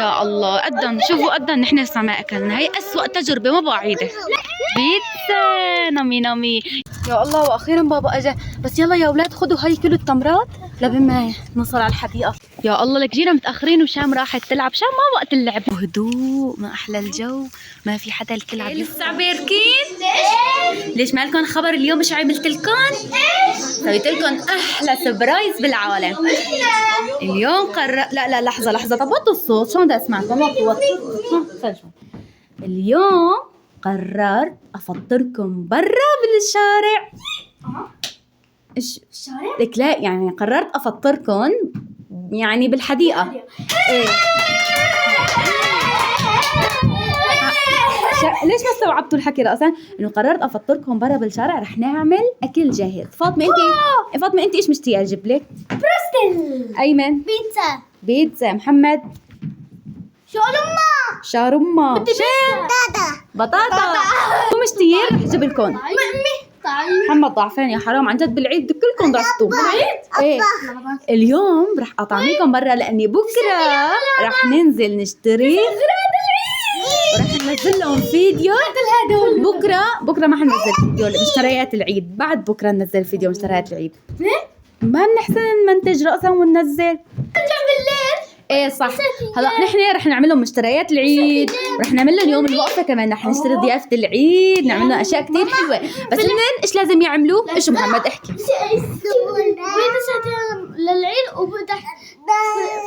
يا الله قدن شوفوا قدن نحن لسه ما اكلنا، هي اسوأ تجربه ما بعيدها. بيتزا نمي نمي. يا الله واخيرا بابا اجا. بس يلا يا اولاد خذوا هاي كل التمرات لبما نوصل على الحديقه. يا الله لك جينا متاخرين وشام راحت تلعب، شام ما وقت اللعب. وهدوء ما احلى الجو، ما في حدا الكل عم لسه عبيركين. ليش مالكم خبر اليوم؟ مش عملت لكم؟ سويت لكم احلى سبرايز بالعالم. اليوم لا لحظه طب وطوا الصوت، شلون بدي اسمعكم؟ وطوا. اليوم قررت افطركم برا بالشارع. ايش الشارع؟ لك لا يعني قررت افطركم يعني بالحديقه. ايه ليش ما استوعبتوا الحكي راسا؟ انه قررت افطركم برا بالشارع، رح نعمل اكل جاهز. فاطمه انت ايش مشتيه اجيب لك؟ بروستل. ايمن بيتزا. محمد شاورما. بطاطا. شو مشتيين؟ رح اجيب لكم. محمد ضعفان يا حرام عن جد، بالعيد كلكم ضعفتوا. ايه اليوم رح اطعميكم برا لاني بكره رح ننزل نشتري ورح ننزل لهم فيديو. بكره ما حننزل فيديو مشتريات العيد، بعد بكره ننزل فيديو مشتريات العيد. ما بنحسن نمنتج رأسا وننزل بالليل. ايه صح. هلا نحن رح نعمل لهم مشتريات العيد، رح نعمل لهم يوم الوقفه كمان، رح نشتري ضيافه العيد، نعمل لهم اشياء كثير حلوه. بس هن ايش لازم يعملوا؟ ايش محمد احكي؟ للعيد وبدك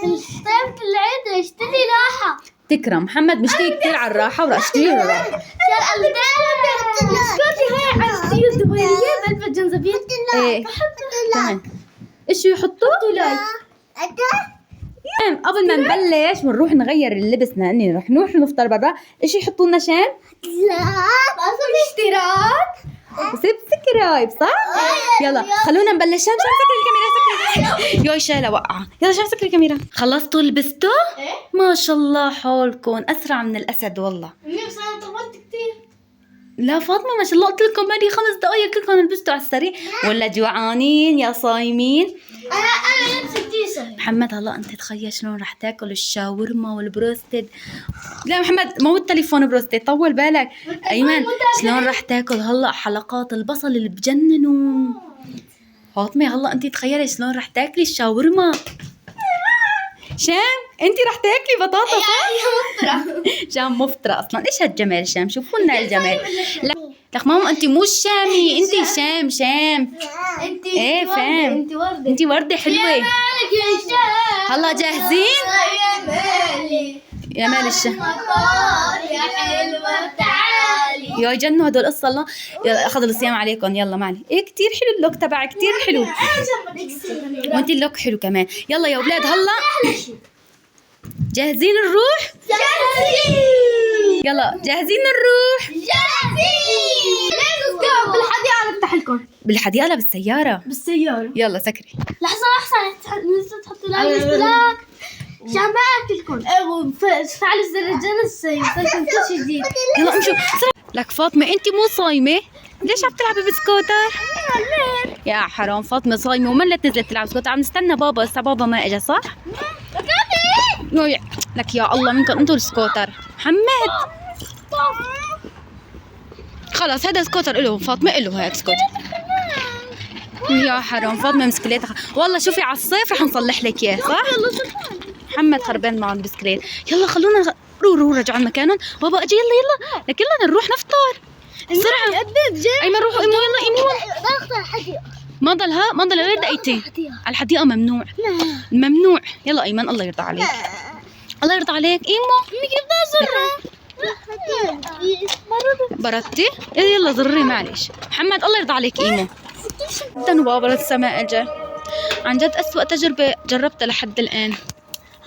في الصيف العيد اشتري راحه. تكرم محمد مشتي كثير على الراحه وراح اشتري له راحه. هاي عندي دبية بلبس جنزبيل. ايه تمام. ايش يحطوا؟ قبل ما نبلش ونروح نغير لبسنا اني رح نروح نفطر برا، ايش يحطوا لنا شام؟ لا اشتراك سبسكرايب صح؟ يلا خلونا نبلش. شام سكري الكاميرا. يا شاله وقعه. يلا شام سكري الكاميرا. خلصتوا لبستوا؟ ما شاء الله حولكم اسرع من الاسد والله. بس انا طولت كثير. لا فاطمه ما شاء الله قلت لكم بالي 5 دقائق كلكم لبستوا على السريع. ولا جوعانين يا صايمين؟ انا لبست كيسه. محمد هلا انت تخيل شلون رح تاكل الشاورما والبروستد. لا محمد مو التليفون بروستد، طول بالك. ايمن شلون رح تاكل هلا حلقات البصل اللي بجننوا. فاطمه هلا انت تخيلي شلون رح تاكلي الشاورما. شام انت رح تاكلي بطاطا صح؟ شام مفطرة اصلا. ايش هالجمال شام؟ شوفوا لنا الجمال. لا لك ماما انت مو الشامي، انت شام. انت ايه فاهم. انت وردة حلوة. هلا جاهزين؟ يا مال الشام يا حلوة تعالي. يا جنوا هدول قصة الله. يلا اخذ الصيام عليكم. يلا معلي. ايه كتير حلو اللوك تبعك، كتير حلو. وانت اللوك حلو كمان. يلا يا اولاد هلا جاهزين نروح؟ جاهزين. يلا جاهزين نروح؟ جاهزين. ليتس جو. بالحديقة نفتح لكم. بالحديقة لا بالسيارة؟ بالسيارة. يلا سكري. لحظة لازم تحطوا لها الاشتراك عشان ما اكلكم. وفعلوا زر الجرس يوصلكم كل شيء جديد. يلا امشوا. لك فاطمة انت مو صايمة؟ ليش عم تلعبي بسكوتر؟ يا حرام فاطمة صايمة وملت نزلت تلعب سكوتر. عم نستنى بابا، لسه بابا ما اجى صح؟ لك يا الله منكم انتوا السكوتر. محمد خلاص هذا سكوتر إله فاطمة، إله هيك سكوتر. يا حرام فاطمة مسكليتها. والله شوفي على الصيف رح نصلح لك اياه صح؟ محمد خربان معه البسكليت. يلا خلونا روح رجعوا مكانهم. بابا اجى. يلا لك يلا نروح نفطر بسرعة. ايمن روحوا ايمو. يلا ايمو. ما ضل غير دقيقتين على الحديقة. ممنوع ممنوع. يلا ايمن الله يرضى عليك. الله يرضى عليك ايمو. بردتي؟ يلا زرري معلش. محمد الله يرضى عليك ايمو. استنوا بابا لسه ما اجى. عن جد اسوأ تجربة جربتها لحد الان.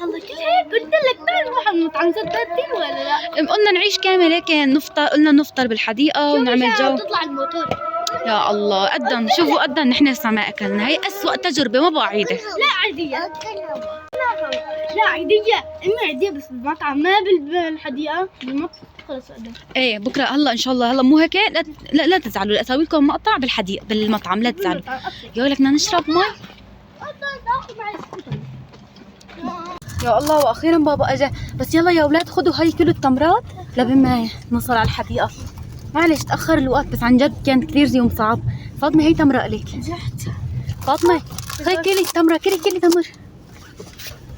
والله كل هيك قلت لك ما نروح المطعم صدقتي ولا لا؟ قلنا نعيش كامل هيك نفطر، قلنا نفطر بالحديقة ونعمل جو. تطلع الموتور. يا الله قدن شوفوا قدن نحن لسه ما اكلنا، هي اسوأ تجربة ما بعيدها. لا عادية. لا عادية. عادية بس بالمطعم ما بالحديقة. بالمطعم خلص قدم. ايه بكره هلا ان شاء الله. هلا مو هيك. لا تزعلوا. لا اسوي لكم مقطع بالحديقة بالمطعم. لا تزعلوا. يا لك بدنا نشرب مي. يا الله واخيرا بابا اجى. بس يلا يا اولاد خذوا هاي كل التمرات لبما نوصل على الحديقه. معلش تاخر الوقت بس عن جد كان كثير يوم صعب. فاطمه هي تمره الك. فاطمه هاي كلي تمره كلي تمر.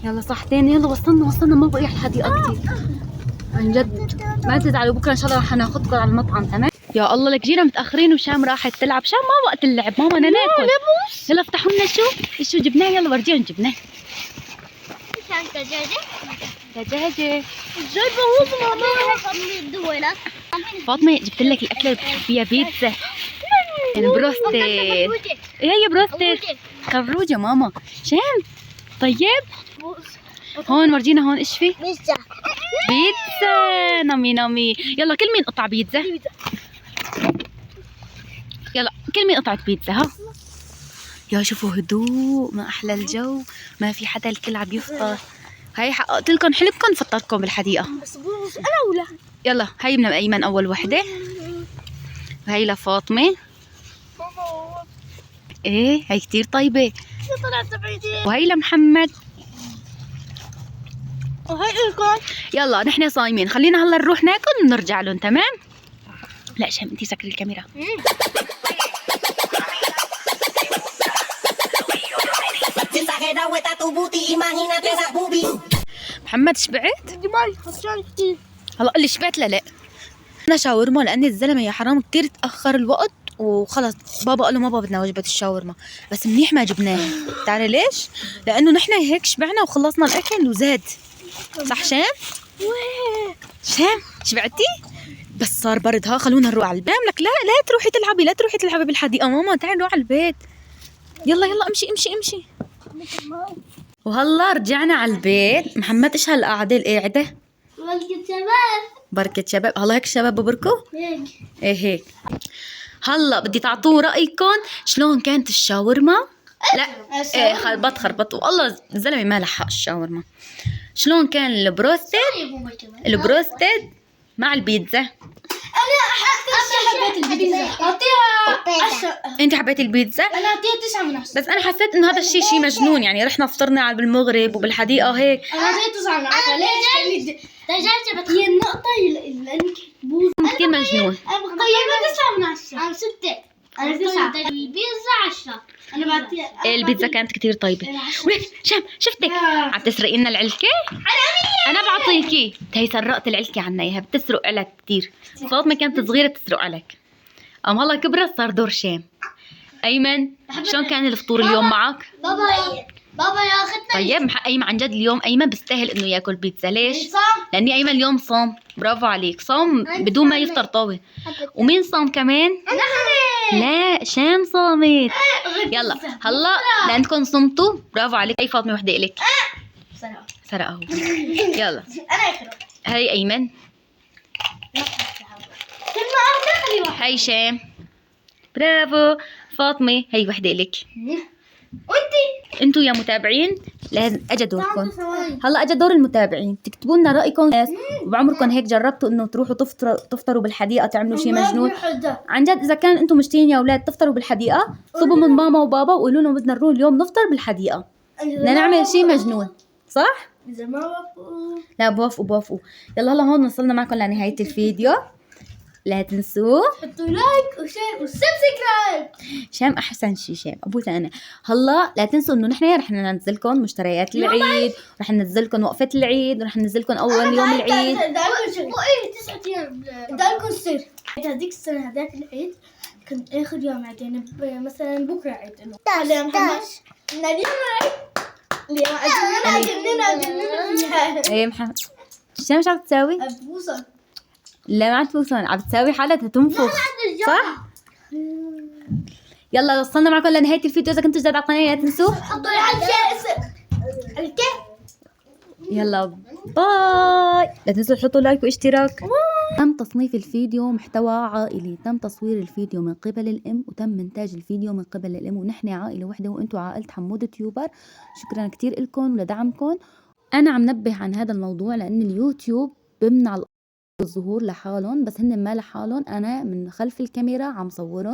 يلا صحتين يلا وصلنا ما بقي على الحديقه كثير. عن جد ما تزعلوا بكره ان شاء الله رح ناخذكم على المطعم تمام. يا الله لك جينا متاخرين وشام راحت تلعب. شام ما وقت اللعب ماما انا ناكل. يلا افتحوا لنا شو جبناه يلا ورجيهم جبناه. دجاجة جايبه هو ماما فاطمة جبت لك الأكلة اللي بتحبيها بيتزا البروستد. ايه هي بروستد خروجة ماما. شام طيب هون ورجينا هون ايش في؟ بيتزا نمي يلا كل مين قطع بيتزا. يلا كل مين قطعة بيتزا ها. يا شوفوا هدوء ما أحلى الجو ما في حدا الكل عم يفطر. هاي حققت لكم حلمكم فطرتكم بالحديقة. بس انا ولا يلا هاي من أيمن أول وحدة وهي لفاطمة. ايه هاي كتير طيبة. طلعت بعيدين وهي لمحمد. وهي لكم. يلا نحن صايمين خلينا هلا نروح ناكل ونرجع لهم تمام. لا شام انتي سكري الكاميرا. محمد شبعت؟ جمال خسران كثير. هلا قال لي شبعت لا انا شاورما لاني الزلمه يا حرام كثير تاخر الوقت وخلص بابا قال له ما بدنا وجبه الشاورما بس منيح ما جبناها. بتعرفي ليش؟ لانه نحن هيك شبعنا وخلصنا الاكل وزاد. صح شام؟ شام شبعتي؟ بس صار برد ها خلونا نروح على البيت. لك لا تروحي تلعبي بالحديقه ماما تعالي نروح على البيت. يلا امشي. وهلا رجعنا على البيت. محمد ايش هالقعده القاعده؟ بركة شباب. هلا هيك الشباب ببركوا؟ ايه هيك. هلا بدي تعطوه رأيكم شلون كانت الشاورما. لا ايه خربط والله الزلمة ما لحق الشاورما. شلون كان البروستد مع البيتزا. انا حبيت البيتزا. اعطيها 10. انت حبيتي البيتزا؟ انا اعطيها 9 من 10. بس انا حسيت انه هذا الشيء شيء مجنون يعني رحنا فطرنا بالمغرب وبالحديقة هيك. انا اعطيها 9 من 10. ليش؟ دجاجة هي النقطة لانك بوز كثير مجنون. انا بقيمها 9 من 10. انا 6. انا 9. البيتزا 10. انا بعطيها. البيتزا كانت كتير طيبة. ولك شام شفتك عم تسرقي لنا العلكة؟ أنا بعطيكي. هي سرقت العلكة عنا إياها بتسرق علك كتير. فاطمة كانت صغيرة تسرق علك. هلا كبرت صار دور شام. أيمن شلون كان الفطور اليوم معك؟ بابا ياخذنا. طيب أيمن عن جد اليوم أيمن بيستاهل إنه ياكل بيتزا. ليش؟ لأني أيمن اليوم صام. برافو عليك صام بدون ما يفطر طاوة. ومين صام كمان؟ لا شام صامت. يلا هلا لأنكم صمتوا برافو عليك. هي فاطمة وحدة إلك. سرقه. يلا هاي أيمن. هاي شام. برافو فاطمة. هي وحدة إلك. انتوا يا متابعين لازم اجى دوركم. هلا اجى دور المتابعين تكتبوا لنا رايكم وبعمركم هيك جربتوا انه تروحوا تفطروا بالحديقه تعملوا شيء مجنون. عن جد اذا كان انتم مشتهين يا اولاد تفطروا بالحديقه صبوا من ماما وبابا وقولوا لهم بدنا نروح اليوم نفطر بالحديقه بدنا نعمل شيء مجنون. صح؟ اذا ما وافقوا لا بوافقوا. يلا هلا هون وصلنا معكم لنهايه الفيديو. لا تنسوا حطوا لايك وشير وسبسكرايب. شام احسن شيء شام ابوسه انا. هلا لا تنسوا انه نحن رح ننزلكم مشتريات العيد رح ننزلكم وقفه العيد ورح ننزلكم اول يوم العيد. بقي 9 ايام بدالكم سر. هذيك السنه هذاك العيد كان اخر يوم عيد يعني مثلا بكره عيد انه على محمد اليوم عيد. ايه محمد شام شو عم تساوي؟ بوصل. لا ما عم تبوسون عم تساوي حالها تنفخ. صح؟ يلا وصلنا معكم لنهاية الفيديو. إذا كنتوا جداد على القناة لا تنسوا حطوا على الكيس. يلا باي. لا تنسوا تحطوا لايك واشتراك. تم تصنيف الفيديو محتوى عائلي. تم تصوير الفيديو من قبل الأم وتم مونتاج الفيديو من قبل الأم ونحن عائلة وحدة وانتوا عائلة حمود تيوبر. شكرا كتير لكم ولدعمكم. أنا عم نبه عن هذا الموضوع لأن اليوتيوب بمنع الظهور لحالهم بس هن ما لحالهم. أنا من خلف الكاميرا عم صورهم.